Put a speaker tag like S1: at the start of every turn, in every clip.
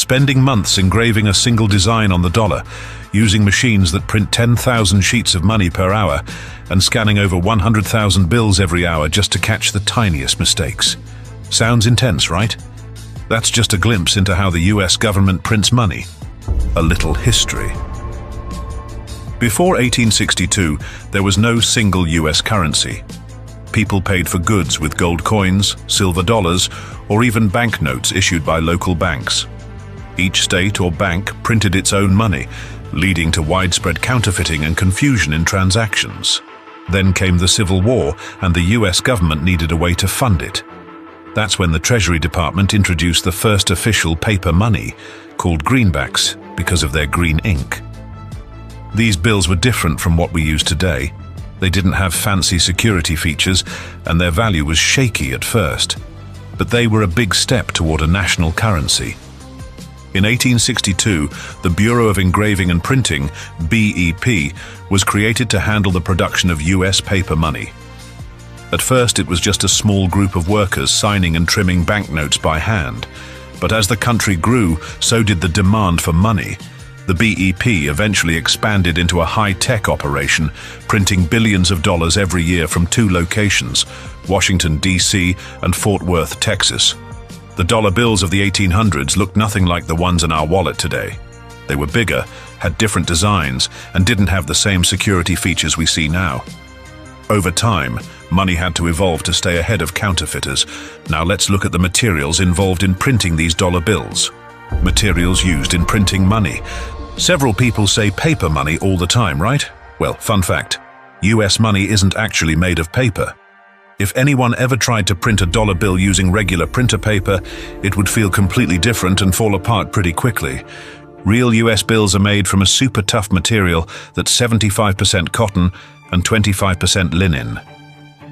S1: spending months engraving a single design on the dollar, using machines that print 10,000 sheets of money per hour, and scanning over 100,000 bills every hour just to catch the tiniest mistakes. Sounds intense, right? That's just a glimpse into how the US government prints money. A little history. Before 1862, there was no single US currency. People paid for goods with gold coins, silver dollars, or even banknotes issued by local banks. Each state or bank printed its own money, leading to widespread counterfeiting and confusion in transactions. Then came the Civil War, and the US government needed a way to fund it. That's when the Treasury Department introduced the first official paper money, called greenbacks, because of their green ink. These bills were different from what we use today. They didn't have fancy security features, and their value was shaky at first. But they were a big step toward a national currency. In 1862, the Bureau of Engraving and Printing, BEP, was created to handle the production of US paper money. At first, it was just a small group of workers signing and trimming banknotes by hand. But as the country grew, so did the demand for money. The BEP eventually expanded into a high-tech operation, printing billions of dollars every year from two locations, Washington, D.C. and Fort Worth, Texas. The dollar bills of the 1800s looked nothing like the ones in our wallet today. They were bigger, had different designs, and didn't have the same security features we see now. Over time, money had to evolve to stay ahead of counterfeiters. Now let's look at the materials involved in printing these dollar bills. Materials used in printing money. Several people say paper money all the time, right? Well, fun fact, US money isn't actually made of paper. If anyone ever tried to print a dollar bill using regular printer paper, it would feel completely different and fall apart pretty quickly. Real US bills are made from a super tough material that's 75% cotton and 25% linen.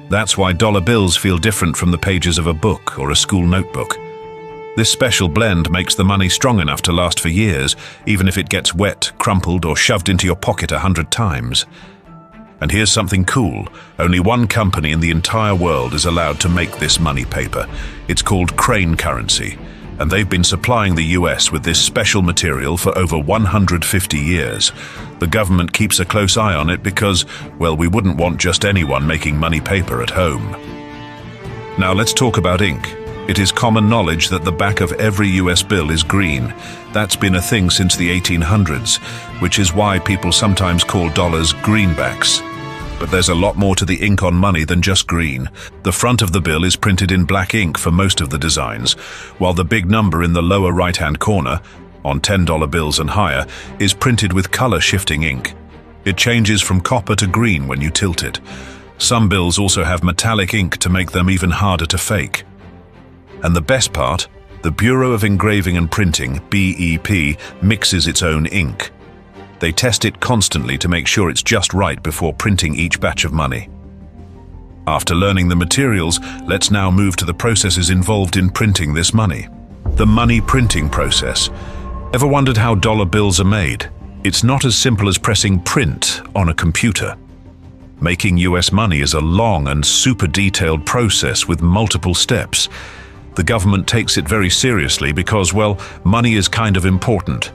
S1: That's why dollar bills feel different from the pages of a book or a school notebook. This special blend makes the money strong enough to last for years, even if it gets wet, crumpled, or shoved into your pocket 100 times. And here's something cool. Only one company in the entire world is allowed to make this money paper. It's called Crane Currency, and they've been supplying the US with this special material for over 150 years. The government keeps a close eye on it because, well, we wouldn't want just anyone making money paper at home. Now let's talk about ink. It is common knowledge that the back of every US bill is green. That's been a thing since the 1800s, which is why people sometimes call dollars greenbacks. But there's a lot more to the ink on money than just green. The front of the bill is printed in black ink for most of the designs, while the big number in the lower right-hand corner, on $10 bills and higher, is printed with color-shifting ink. It changes from copper to green when you tilt it. Some bills also have metallic ink to make them even harder to fake. And the best part, the Bureau of Engraving and Printing, BEP, mixes its own ink. They test it constantly to make sure it's just right before printing each batch of money. After learning the materials, let's now move to the processes involved in printing this money. The money printing process. Ever wondered how dollar bills are made? It's not as simple as pressing print on a computer. Making US money is a long and super detailed process with multiple steps. The government takes it very seriously because, well, money is kind of important.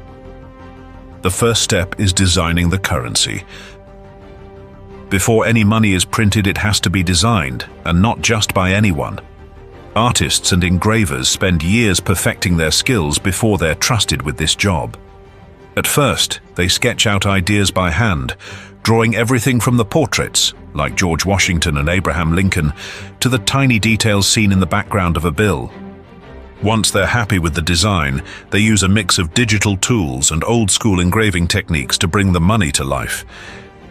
S1: The first step is designing the currency. Before any money is printed, it has to be designed, and not just by anyone. Artists and engravers spend years perfecting their skills before they're trusted with this job. At first, they sketch out ideas by hand, drawing everything from the portraits, like George Washington and Abraham Lincoln, to the tiny details seen in the background of a bill. Once they're happy with the design, they use a mix of digital tools and old-school engraving techniques to bring the money to life.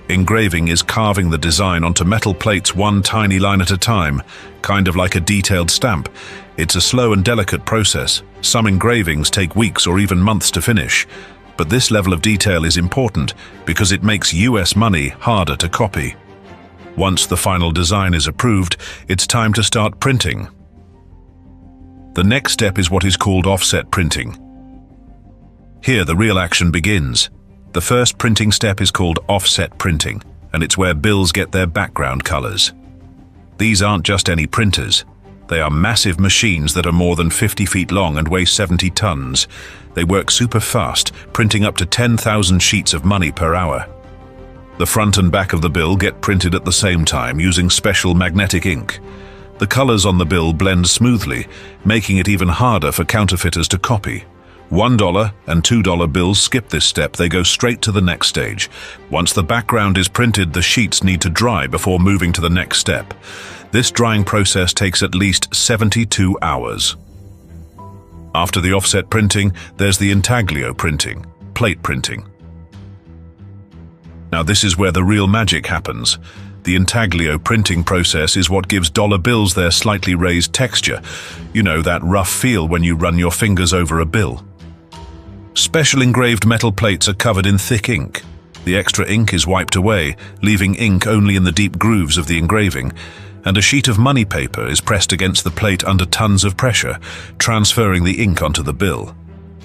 S1: Engraving is carving the design onto metal plates one tiny line at a time, kind of like a detailed stamp. It's a slow and delicate process. Some engravings take weeks or even months to finish. But this level of detail is important because it makes US money harder to copy. Once the final design is approved, it's time to start printing. The next step is what is called offset printing. Here the real action begins. The first printing step is called offset printing, and it's where bills get their background colors. These aren't just any printers. They are massive machines that are more than 50 feet long and weigh 70 tons. They work super fast, printing up to 10,000 sheets of money per hour. The front and back of the bill get printed at the same time using special magnetic ink. The colors on the bill blend smoothly, making it even harder for counterfeiters to copy. $1 and $2 bills skip this step. They go straight to the next stage. Once the background is printed, the sheets need to dry before moving to the next step. This drying process takes at least 72 hours. After the offset printing, there's the intaglio printing, plate printing. Now this is where the real magic happens. The intaglio printing process is what gives dollar bills their slightly raised texture. You know, that rough feel when you run your fingers over a bill. Special engraved metal plates are covered in thick ink. The extra ink is wiped away, leaving ink only in the deep grooves of the engraving, and a sheet of money paper is pressed against the plate under tons of pressure, transferring the ink onto the bill.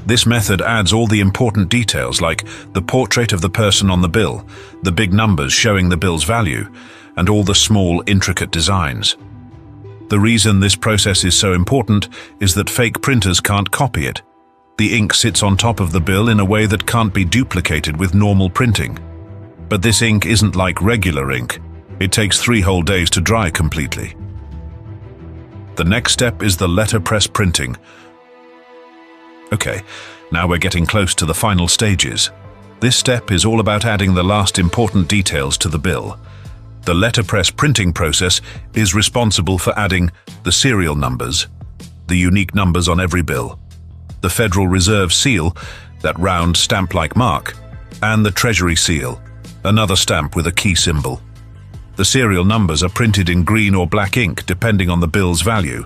S1: This method adds all the important details like the portrait of the person on the bill, the big numbers showing the bill's value, and all the small, intricate designs. The reason this process is so important is that fake printers can't copy it. The ink sits on top of the bill in a way that can't be duplicated with normal printing. But this ink isn't like regular ink. It takes 3 whole days to dry completely. The next step is the letterpress printing. Okay, now we're getting close to the final stages. This step is all about adding the last important details to the bill. The letterpress printing process is responsible for adding the serial numbers, the unique numbers on every bill, the Federal Reserve seal, that round stamp-like mark, and the Treasury seal, another stamp with a key symbol. The serial numbers are printed in green or black ink depending on the bill's value.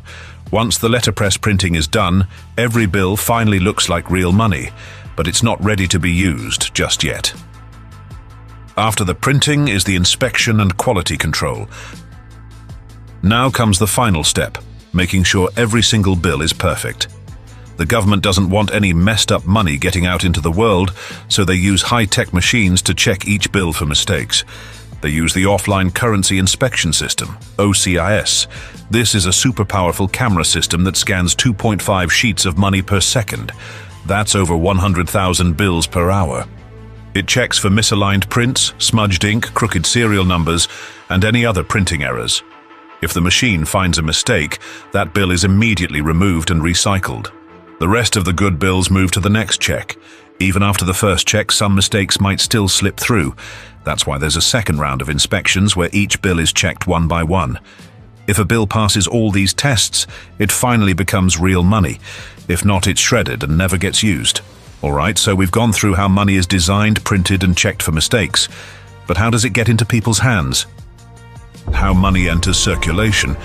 S1: Once the letterpress printing is done, every bill finally looks like real money, but it's not ready to be used just yet. After the printing is the inspection and quality control. Now comes the final step, making sure every single bill is perfect. The government doesn't want any messed up money getting out into the world, so they use high-tech machines to check each bill for mistakes. They use the Offline Currency Inspection System, OCIS. This is a super powerful camera system that scans 2.5 sheets of money per second. That's over 100,000 bills per hour. It checks for misaligned prints, smudged ink, crooked serial numbers, and any other printing errors. If the machine finds a mistake, that bill is immediately removed and recycled. The rest of the good bills move to the next check. Even after the first check, some mistakes might still slip through. That's why there's a second round of inspections where each bill is checked one by one. If a bill passes all these tests, it finally becomes real money. If not, it's shredded and never gets used. Alright, so we've gone through how money is designed, printed, and checked for mistakes. But how does it get into people's hands? How money enters circulation.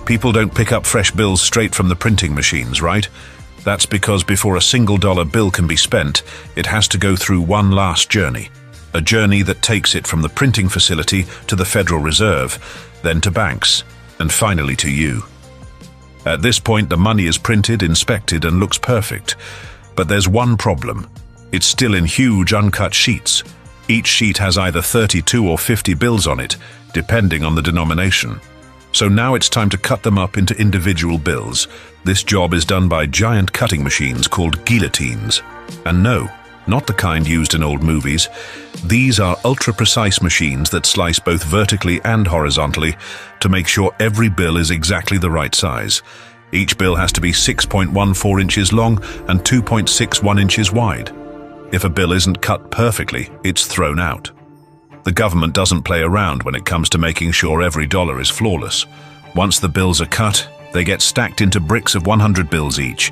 S1: People don't pick up fresh bills straight from the printing machines, right? That's because before a single dollar bill can be spent, it has to go through one last journey. A journey that takes it from the printing facility to the Federal Reserve, then to banks, and finally to you. At this point, the money is printed, inspected, and looks perfect. But there's one problem. It's still in huge uncut sheets. Each sheet has either 32 or 50 bills on it, depending on the denomination. So now it's time to cut them up into individual bills. This job is done by giant cutting machines called guillotines. And no, not the kind used in old movies. These are ultra-precise machines that slice both vertically and horizontally to make sure every bill is exactly the right size. Each bill has to be 6.14 inches long and 2.61 inches wide. If a bill isn't cut perfectly, it's thrown out. The government doesn't play around when it comes to making sure every dollar is flawless. Once the bills are cut, they get stacked into bricks of 100 bills each.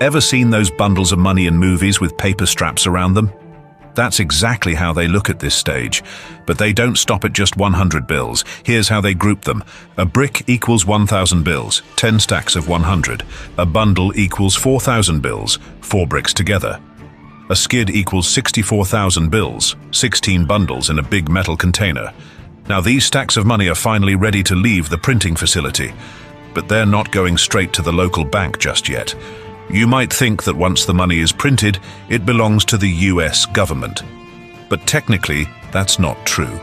S1: Ever seen those bundles of money in movies with paper straps around them? That's exactly how they look at this stage. But they don't stop at just 100 bills. Here's how they group them. A brick equals 1,000 bills, 10 stacks of 100. A bundle equals 4,000 bills, 4 bricks together. A skid equals 64,000 bills, 16 bundles in a big metal container. Now these stacks of money are finally ready to leave the printing facility, but they're not going straight to the local bank just yet. You might think that once the money is printed, it belongs to the US government. But technically, that's not true.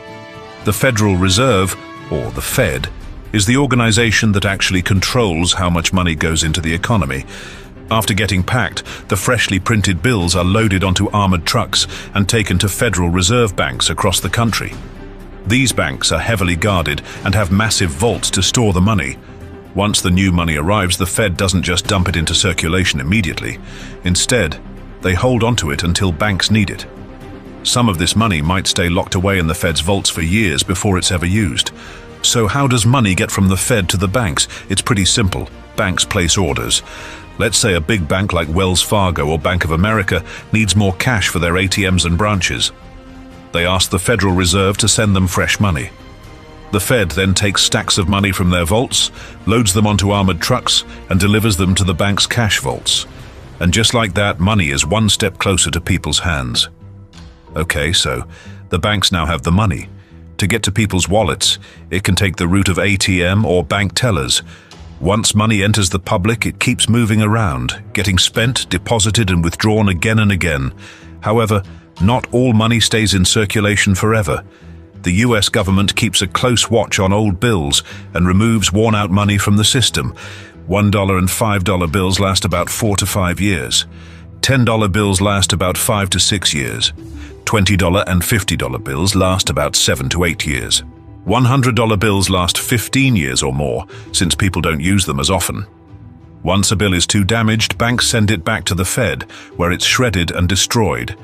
S1: The Federal Reserve, or the Fed, is the organization that actually controls how much money goes into the economy. After getting packed, the freshly printed bills are loaded onto armored trucks and taken to Federal Reserve banks across the country. These banks are heavily guarded and have massive vaults to store the money. Once the new money arrives, the Fed doesn't just dump it into circulation immediately. Instead, they hold onto it until banks need it. Some of this money might stay locked away in the Fed's vaults for years before it's ever used. So how does money get from the Fed to the banks? It's pretty simple. Banks place orders. Let's say a big bank like Wells Fargo or Bank of America needs more cash for their ATMs and branches. They ask the Federal Reserve to send them fresh money. The Fed then takes stacks of money from their vaults, loads them onto armored trucks, and delivers them to the bank's cash vaults. And just like that, money is one step closer to people's hands. Okay, so the banks now have the money. To get to people's wallets, it can take the route of ATM or bank tellers. Once money enters the public, it keeps moving around, getting spent, deposited, and withdrawn again and again. However, not all money stays in circulation forever. The US government keeps a close watch on old bills and removes worn-out money from the system. $1 and $5 bills last about 4 to 5 years. $10 bills last about 5 to 6 years. $20 and $50 bills last about 7 to 8 years. $100 bills last 15 years or more, since people don't use them as often. Once a bill is too damaged, banks send it back to the Fed, where it's shredded and destroyed.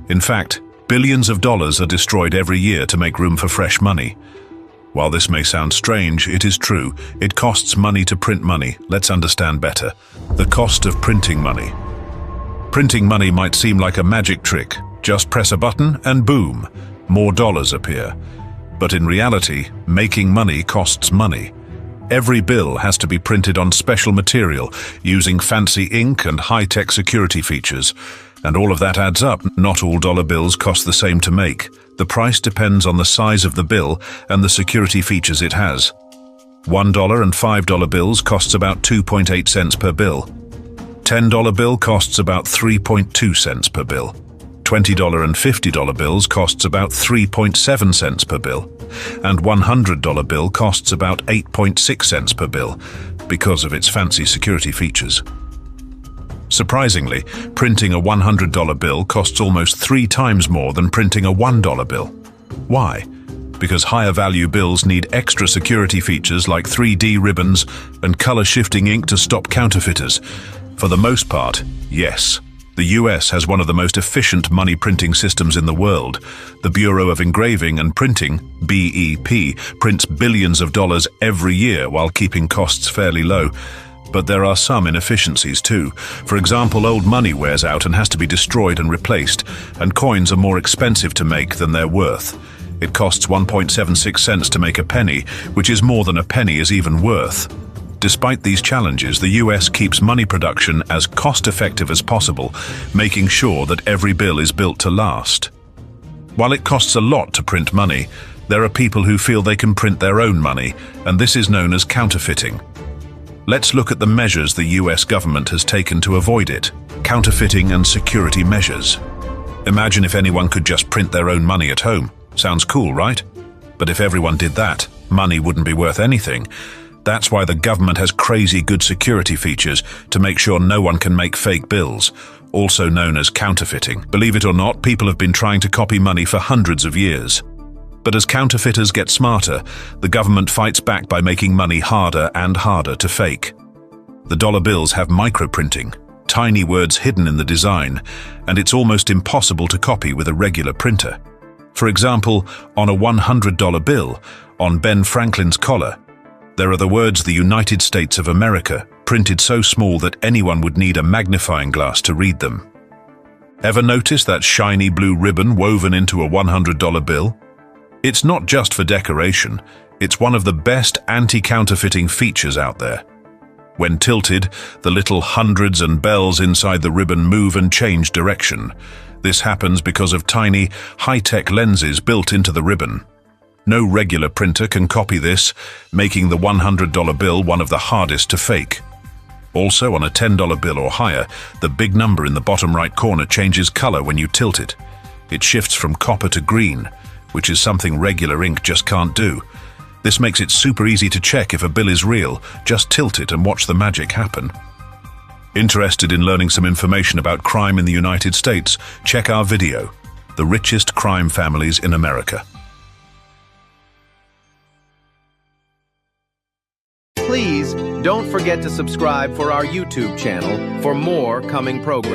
S1: In fact, billions of dollars are destroyed every year to make room for fresh money. While this may sound strange, it is true. It costs money to print money. Let's understand better. The cost of printing money. Printing money might seem like a magic trick. Just press a button and boom, more dollars appear. But in reality, making money costs money. Every bill has to be printed on special material, using fancy ink and high-tech security features. And all of that adds up. Not all dollar bills cost the same to make. The price depends on the size of the bill and the security features it has. $1 and $5 bills costs about 2.8 cents per bill. $10 bill costs about 3.2 cents per bill. $20 and $50 bills costs about 3.7 cents per bill, and $100 bill costs about 8.6 cents per bill because of its fancy security features. Surprisingly, printing a $100 bill costs almost 3 times more than printing a $1 bill. Why? Because higher value bills need extra security features like 3D ribbons and color-shifting ink to stop counterfeiters. For the most part, yes. The US has one of the most efficient money printing systems in the world. The Bureau of Engraving and Printing, BEP, prints billions of dollars every year while keeping costs fairly low. But there are some inefficiencies too. For example, old money wears out and has to be destroyed and replaced, and coins are more expensive to make than they're worth. It costs 1.76 cents to make a penny, which is more than a penny is even worth. Despite these challenges, the US keeps money production as cost-effective as possible, making sure that every bill is built to last. While it costs a lot to print money, there are people who feel they can print their own money, and this is known as counterfeiting. Let's look at the measures the US government has taken to avoid it. Counterfeiting and security measures. Imagine if anyone could just print their own money at home. Sounds cool, right? But if everyone did that, money wouldn't be worth anything. That's why the government has crazy good security features to make sure no one can make fake bills, also known as counterfeiting. Believe it or not, people have been trying to copy money for hundreds of years. But as counterfeiters get smarter, the government fights back by making money harder and harder to fake. The dollar bills have microprinting, tiny words hidden in the design, and it's almost impossible to copy with a regular printer. For example, on a $100 bill, on Ben Franklin's collar, there are the words "the United States of America," printed so small that anyone would need a magnifying glass to read them. Ever notice that shiny blue ribbon woven into a $100 bill? It's not just for decoration, it's one of the best anti-counterfeiting features out there. When tilted, the little hundreds and bells inside the ribbon move and change direction. This happens because of tiny, high-tech lenses built into the ribbon. No regular printer can copy this, making the $100 bill one of the hardest to fake. Also, on a $10 bill or higher, the big number in the bottom right corner changes color when you tilt it. It shifts from copper to green, which is something regular ink just can't do. This makes it super easy to check if a bill is real. Just tilt it and watch the magic happen. Interested in learning some information about crime in the United States? Check our video, The Richest Crime Families in America.
S2: Please don't forget to subscribe for our YouTube channel for more coming programs.